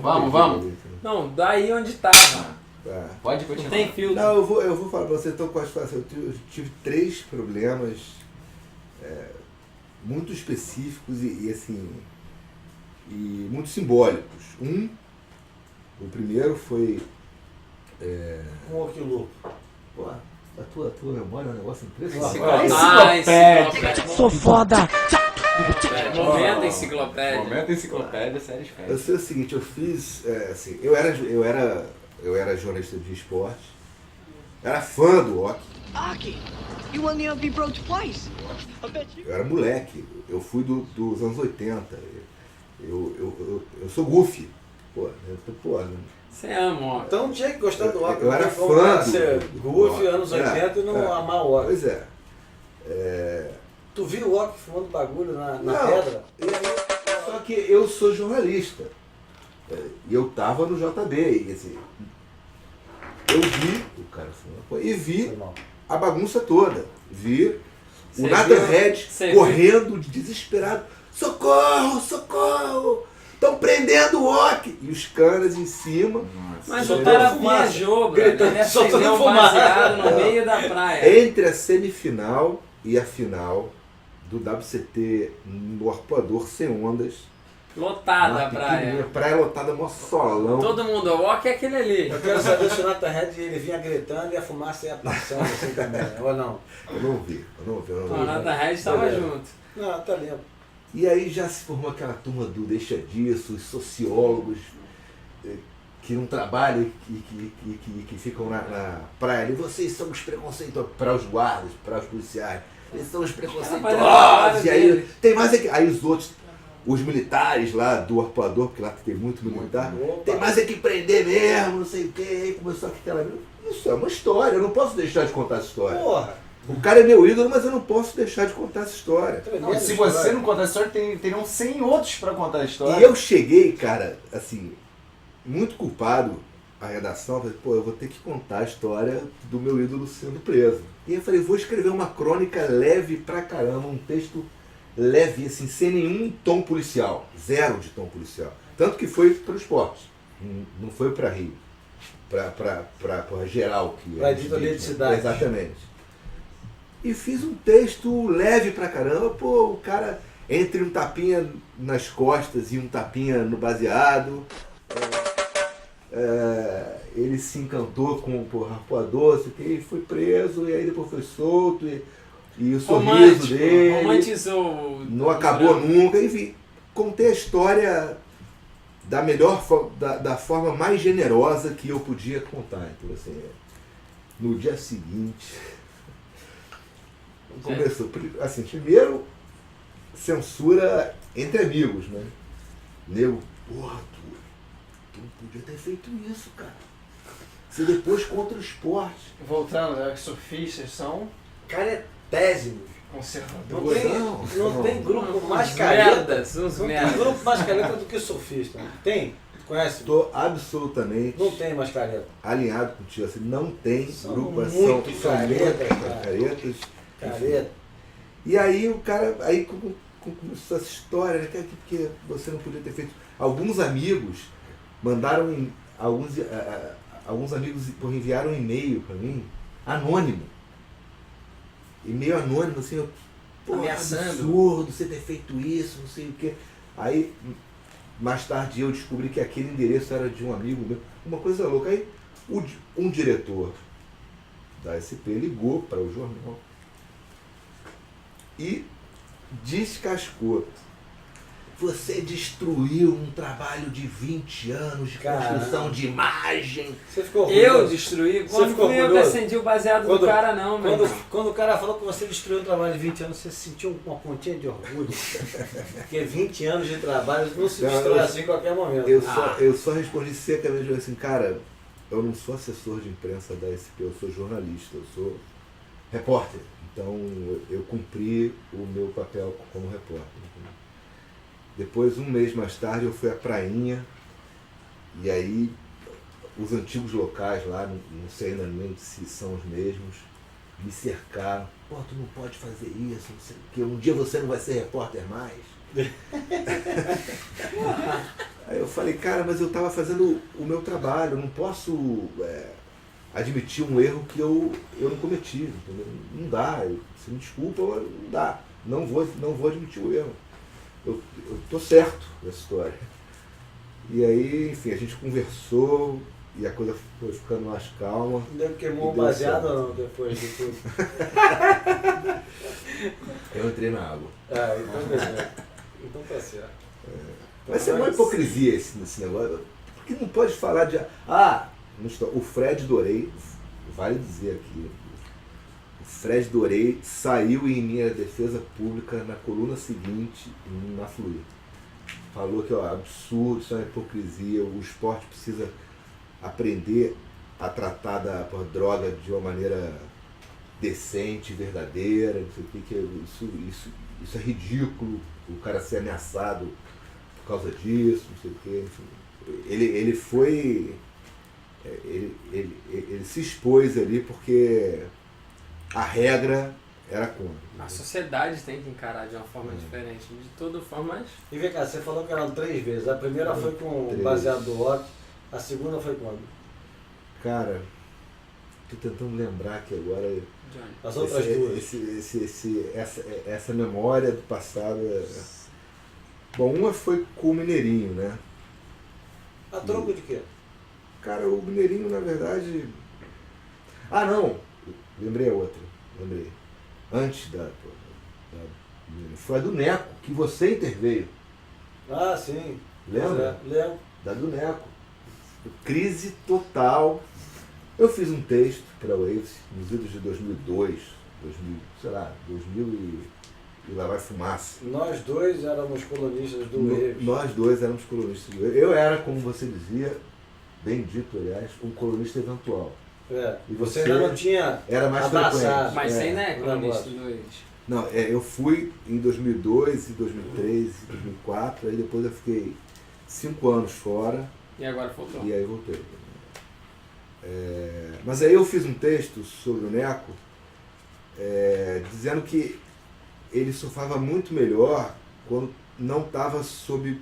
Vamos. Não, daí onde tava. Tá. Pode continuar. Não tem filtro. Não, eu vou falar pra você, então, com a situação. Eu tive 3 problemas muito específicos e assim, e muito simbólicos. O primeiro foi... Que louco. Pô, a tua memória é um negócio impressionante. Enciclopédia. Sou foda! Momento enciclopédia. Momento enciclopédia, séries férias. Eu sei o seguinte, eu fiz, assim, eu era jornalista de esporte, era fã do hockey, Aki, you won the LV Pro twice. I bet you. eu era moleque, eu fui dos anos 80, eu sou goofy, pô, Você ama, ó. Então tinha que gostar do rock. Eu era Como fã pra ser do goofy, rock. anos 80 e não amar o rock. Pois é. Tu viu o rock fumando bagulho na Não, pedra? Só que eu sou jornalista, e eu tava no JB, e assim, eu vi o cara fumando, e vi Foi mal. a bagunça toda, vi Você o Nathan viu? Red Você correndo desesperado, socorro, estão prendendo o rock, e os caras em cima. Mas Só o cara dando fumaça. viajou, brother. Gritando, Ele só acendeu dando um fumaça. baseado no meio da praia. Entre a semifinal e a final do WCT no Arpoador Sem Ondas, Lotada uma a praia. pequenininha praia lotada, mó solão. Todo mundo, o walk é aquele ali. Eu quero saber se o Nathan Red ele vinha gritando e a fumaça ia passando assim também, ou não? Eu não vi. O Nathan Red estava Beleza. junto. Não, tá limpo. E aí já se formou aquela turma do deixa disso, os sociólogos que não trabalham e que ficam na praia ali. Vocês são os preconceituosos para os guardas, para os policiais. Eles são os preconceituosos. E aí tem mais é que aí os outros, os militares lá do Arpoador, porque lá tem muito militar, Opa. tem mais é que prender mesmo, não sei o quê. Aí começou aquela... Isso é uma história, eu não posso deixar de contar essa história. Porra! O cara é meu ídolo, mas eu não posso deixar de contar essa história. Não, se você não contar a história, teriam 100 outros pra contar a história. E eu cheguei, cara, assim, muito culpado, a redação, falei, pô, eu vou ter que contar a história do meu ídolo sendo preso. E eu falei, vou escrever uma crônica leve pra caramba, um texto leve, assim, sem nenhum tom policial, 0 de tom policial. Tanto que foi pro esporte, não foi pra Rio, pra geral. Pra editoria de cidade. Exatamente. E fiz um texto leve pra caramba, pô, o cara entre um tapinha nas costas e um tapinha no baseado, ele se encantou com o Arpoador, e foi preso, e aí depois foi solto, e o sorriso dele Romantizou. não acabou nunca, enfim, contei a história da forma mais generosa que eu podia contar. Então, assim, no dia seguinte... Começou, assim, primeiro, censura entre amigos, né? Nego, porra, tu não podia ter feito isso, cara. Você depois contra o esporte. Voltando, os surfistas são Caretésimos. conservadores. Não tem grupo mais Uns careta. merdas, uns Não tem merdas. grupo mais careta do que surfista. Tem? Conhece? Estou absolutamente Não tem mais careta. alinhado contigo. Assim, não tem São grupo, muito são caretas, muitas cara. caretas. Careta. E aí o cara, aí começou essa história, né? Que você não podia ter feito. Alguns amigos mandaram, alguns amigos enviaram um e-mail para mim, anônimo. E-mail anônimo, assim, pô, Ameaçando. absurdo você ter feito isso, não sei o quê. Aí, mais tarde eu descobri que aquele endereço era de um amigo meu, uma coisa louca. Aí um diretor da SP ligou para o jornal e descascou. Você destruiu um trabalho de 20 anos de construção de imagem. Você ficou Eu orgulhoso? destruí? Você Quando ficou fui eu que orgulhoso? acendi o baseado do cara, não, meu irmão. Quando o cara falou que você destruiu um trabalho de 20 anos, você sentiu uma pontinha de orgulho? Porque 20 anos de trabalho não se Não, destrói eu- assim em qualquer momento. Eu só respondi secamente assim, cara, eu não sou assessor de imprensa da SP, eu sou jornalista, eu sou repórter. Então eu cumpri o meu papel como repórter. Depois, um mês mais tarde, eu fui à Prainha, e aí os antigos locais lá, não sei ainda nem se são os mesmos, me cercaram. Pô, tu não pode fazer isso, não sei o quê. Um dia você não vai ser repórter mais. Aí eu falei, cara, mas eu estava fazendo o meu trabalho, eu não posso admitir um erro que eu não cometi, entendeu? Não dá, você me desculpa, mas não dá. Não vou admitir o erro. Eu tô certo nessa história. E aí, enfim, a gente conversou e a coisa foi ficando mais calma. Não queimou baseado ou não depois de tudo? Eu entrei na água. Ah, então beleza. Então tá certo. Mas é uma hipocrisia esse negócio. Porque não pode falar de. O Fred Dorey, vale dizer aqui, o Fred Dorey saiu em minha defesa pública na coluna seguinte na Fluir. Falou que absurdo, isso é uma hipocrisia, o esporte precisa aprender a tratar da droga de uma maneira decente, verdadeira, não sei o que, isso é ridículo, o cara ser ameaçado por causa disso, não sei o que, enfim. Ele foi. Ele se expôs ali porque a regra era contra. A sociedade tem que encarar de uma forma diferente, de toda forma, mas... E vem cá, você falou que eram 3 vezes. A primeira foi com baseado do Otto, a segunda foi quando? Cara, tô tentando lembrar que agora... As outras duas. Essa memória do passado... Bom, uma foi com o Mineirinho, né? A troco de quê? Cara, o Mineirinho, na verdade... não! Lembrei a outra. Antes da... Foi a do Neco, que você interveio. Ah, sim. Lembra? Lembro. Da do Neco. Crise total. Eu fiz um texto para o Waves nos idos de 2002, 2000 e lá vai fumaça. Nós dois éramos colunistas do Waves. Nós dois éramos colunistas do Waves. Eu era, como você dizia, bem dito, aliás, um colunista eventual. E você ainda não tinha era mais abraçado. frequente. Mas você ainda é colunista do Waves. Não, eu fui em 2002, 2003, 2004, aí depois eu fiquei 5 anos fora. E agora voltou. E aí voltei. Mas aí eu fiz um texto sobre o Neco, dizendo que ele surfava muito melhor quando não estava sob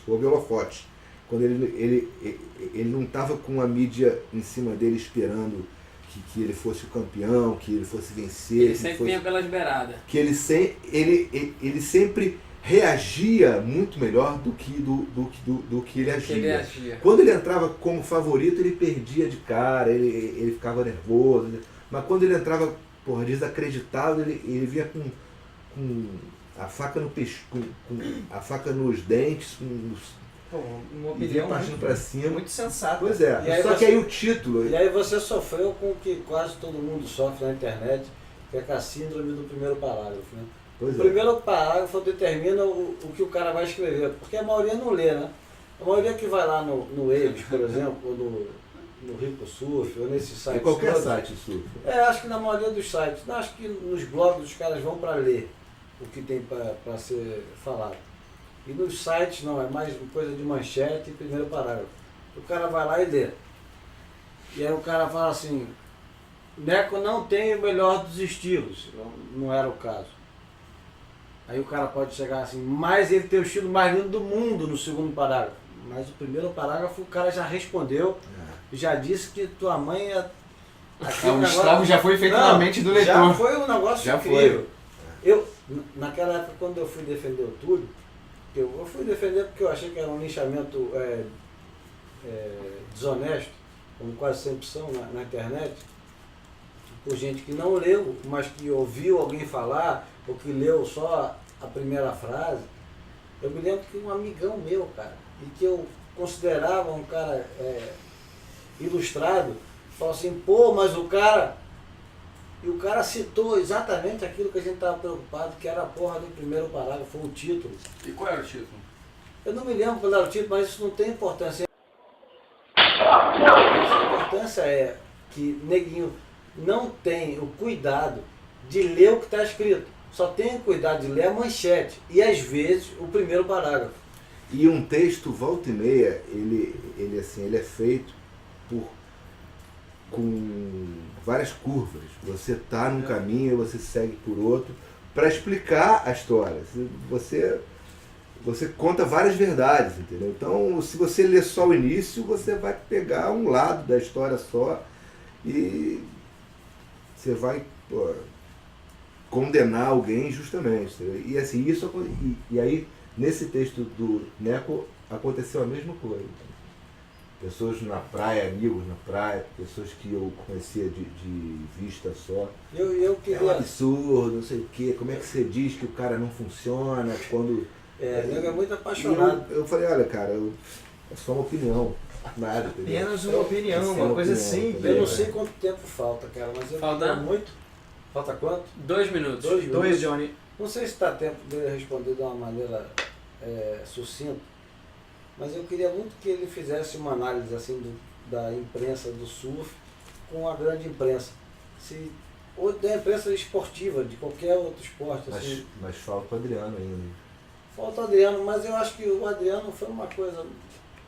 holofote. Quando ele não estava com a mídia em cima dele esperando que ele fosse o campeão, que ele fosse vencer. Ele sempre vinha pelas beiradas. Que ele sempre reagia muito melhor do que ele agia. Quando ele entrava como favorito, ele perdia de cara, ele ficava nervoso. Mas quando ele entrava, desacreditado, ele vinha com a faca no pescoço, com a faca nos dentes, uma opinião partindo para cima. Muito sensata. Pois é, só que aí o título... E aí você sofreu com o que quase todo mundo sofre na internet, que é com a síndrome do primeiro parágrafo, né? O primeiro parágrafo determina o que o cara vai escrever, porque a maioria não lê, né? A maioria que vai lá no Waves, por exemplo, ou no Rico Surf, ou nesses sites... Em qualquer site surf. Acho que na maioria dos sites. Acho que nos blogs os caras vão para ler o que tem para ser falado. E nos sites não, é mais coisa de manchete e primeiro parágrafo. O cara vai lá e lê. E aí o cara fala assim, Neco não tem o melhor dos estilos. Não era o caso. Aí o cara pode chegar assim, mas ele tem o estilo mais lindo do mundo no segundo parágrafo. Mas o primeiro parágrafo o cara já respondeu, já disse que tua mãe é... O estrago já foi feito na mente do leitor. Já foi um negócio já incrível. Eu, naquela época, quando eu fui defender o Túlio, eu fui defender porque eu achei que era um linchamento desonesto, como quase sempre são na internet, por gente que não leu, mas que ouviu alguém falar, ou que leu só a primeira frase. Eu me lembro que um amigão meu, cara, e que eu considerava um cara ilustrado, falou assim, mas o cara... E o cara citou exatamente aquilo que a gente estava preocupado, que era a porra do primeiro parágrafo, o título. E qual era o título? Eu não me lembro qual era o título, mas isso não tem importância. A importância é que neguinho não tem o cuidado de ler o que está escrito. Só tem o cuidado de ler a manchete e, às vezes, o primeiro parágrafo. E um texto, volta e meia, ele é feito com várias curvas. Você está num caminho, você segue por outro, para explicar a história. Você conta várias verdades, entendeu? Então, se você ler só o início, você vai pegar um lado da história só e você vai condenar alguém injustamente. Entendeu? E assim, e aí, nesse texto do Neco, aconteceu a mesma coisa. Pessoas na praia, amigos na praia, pessoas que eu conhecia de vista só. Eu É um queria. absurdo, não sei o quê. Como é que você diz que o cara não funciona quando... Nego é muito E apaixonado. eu falei, olha, cara, é só uma opinião. Nada, entendeu? Apenas uma opinião, Essa é uma coisa opinião, simples. entendeu? Eu não sei quanto tempo falta, cara, mas eu Falta? queria muito. Falta quanto? 2 minutos. 2 minutos. 2, Johnny. Não sei se está tempo dele responder de uma maneira sucinta, mas eu queria muito que ele fizesse uma análise assim da imprensa do surf com a grande imprensa. Ou da imprensa esportiva, de qualquer outro esporte. Assim. Mas falta o Adriano ainda. Falta o Adriano, mas eu acho que o Adriano foi uma coisa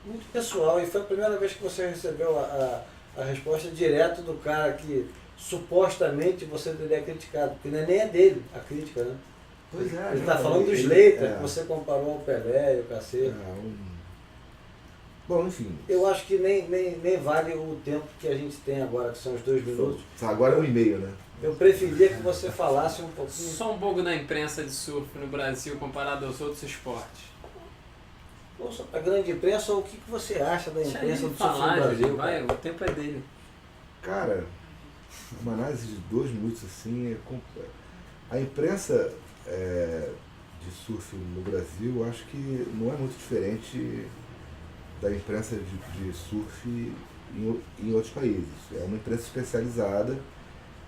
muito pessoal e foi a primeira vez que você recebeu a resposta direto do cara que supostamente você teria criticado, porque nem é dele a crítica, né? Pois é. Ele está já falando falei, dos Leiter, é. que você comparou ao Pelé e o cacete. Bom, enfim. Eu acho que nem vale o tempo que a gente tem agora, que são os 2 minutos. Agora é 1,5, né? Eu preferia que você falasse um pouquinho. Só um pouco da imprensa de surf no Brasil comparado aos outros esportes. Ou só a grande imprensa, ou o que você acha da Deixa imprensa ele do surf falar, no Brasil? Brasil, vai, o tempo é dele. Cara, uma análise de 2 minutos assim, a imprensa de surf no Brasil, eu acho que não é muito diferente da imprensa de surf em outros países. É uma imprensa especializada,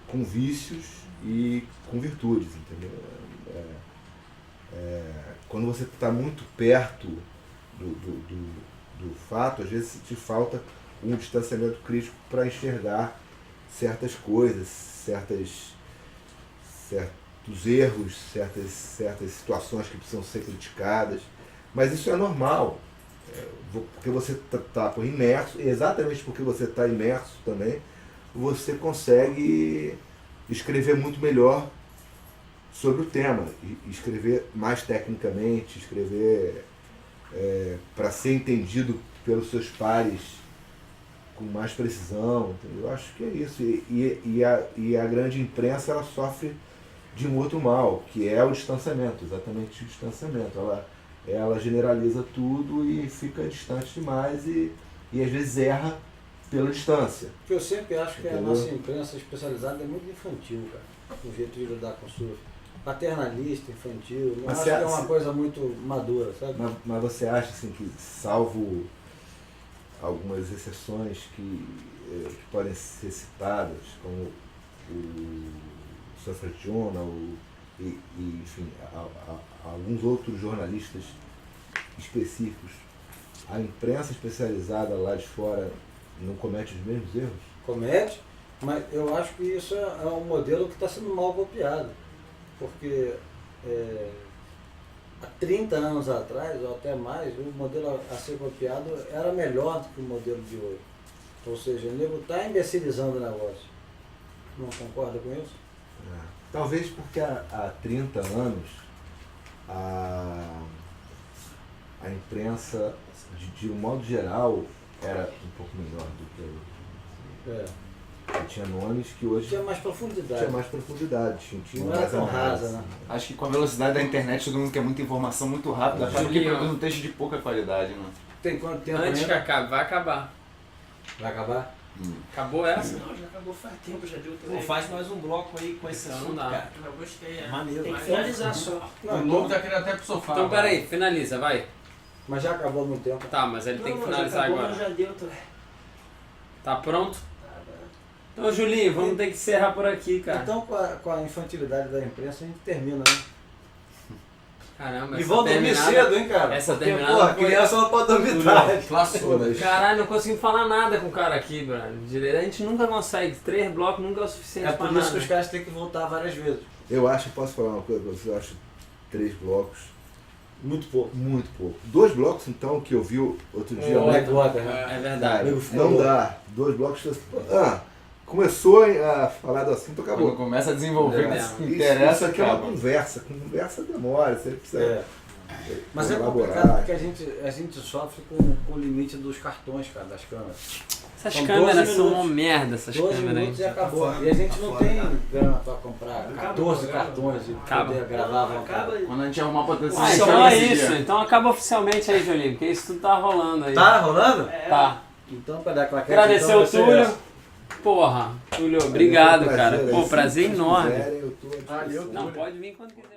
com vícios e com virtudes, entendeu? Quando você está muito perto do fato, às vezes te falta um distanciamento crítico para enxergar certas coisas, certos erros, certas situações que precisam ser criticadas. Mas isso é normal, porque você está imerso, exatamente porque você está imerso também, você consegue escrever muito melhor sobre o tema, escrever mais tecnicamente, escrever para ser entendido pelos seus pares com mais precisão, entendeu? Eu acho que é isso. E a grande imprensa, ela sofre de um outro mal, que é o distanciamento, exatamente o distanciamento. Ela generaliza tudo e fica distante demais e às vezes erra pela distância. Porque eu sempre acho que Entendeu? a nossa imprensa especializada é muito infantil, cara, o jeito de lidar com o surf. Paternalista, infantil, não Mas acho você- que é uma coisa muito madura, sabe? Mas você acha assim, que, salvo algumas exceções que podem ser citadas, como o Surfer Journal e enfim, alguns outros jornalistas específicos, a imprensa especializada lá de fora não comete os mesmos erros? Comete, mas eu acho que isso é um modelo que está sendo mal copiado. Porque há 30 anos atrás, ou até mais, o modelo a ser copiado era melhor do que o modelo de hoje. Ou seja, o nego está imbecilizando o negócio. Não concorda com isso? Talvez porque há 30 anos a imprensa, de um modo geral, era um pouco melhor do que hoje. Tinha nomes que hoje Tinha mais profundidade. tinha mais profundidade, tinha Não era mais tão análise. rasa, né? Acho que com a velocidade da internet todo mundo quer muita informação muito rápida, acaba que Julião. produz um texto de pouca qualidade, né? Tem quanto tempo Antes que ainda? acabe, vai acabar. Vai acabar? Acabou essa? Não, já acabou faz tempo, já deu Pô, também. faz mais um bloco aí com esse Então não assunto, dá. cara. Eu gostei, é. Maneiro. Tem que finalizar só. Não, O Lobo tá querendo até pro sofá. Então agora. peraí, finaliza, vai. mas já acabou há muito tempo. Tá, mas ele tem que Não, finalizar já acabou, agora. Já deu, Tá pronto? Então, Julinho, vamos ter que encerrar por aqui, cara. Então, com a infantilidade da imprensa, a gente termina, né? Caramba, E essa vão dormir terminada- cedo, hein, cara? essa Porque, terminada porra, foi- criança não pode dormir tarde. Classudas. Caralho, não conseguimos falar nada com o cara aqui, brother. Direito. A gente nunca consegue. 3 blocos nunca é o suficiente É pra por nada. isso que os caras têm que voltar várias vezes. Eu acho, posso falar uma coisa pra você? Eu acho 3 blocos Muito pouco. muito pouco. 2 blocos, então, que eu vi outro dia. O né? Whitewater, né? É verdade. Amigo ficou Não louco. dá. 2 blocos. começou a falar do assunto, Quando acabou. começa a desenvolver, É. isso Isso aqui é uma acaba. conversa. Conversa demora, você precisa É. Mas é elaborar. complicado porque a gente sofre com o limite dos cartões, cara, das câmeras. Essas São câmeras 12 são uma minutos. merda, essas 12 câmeras aí. minutos e acabou. fora, E a gente não tá fora, tem cara. grana pra comprar Acaba 14 o programa. cartões e Acaba. poder gravar à vontade. Acaba Quando a gente arrumar pra ter Ah, então é isso. Então acaba oficialmente aí, Julinho, porque isso tudo tá rolando aí. Tá rolando? Tá. Então, peraí, claquete. Agradecer então o vai ser Túlio. essa. Porra, Túlio, obrigado, Foi um cara. prazer, Pô, aí, prazer se vocês enorme. quiserem, eu tô à disposição. Não, pode vir quando quiser.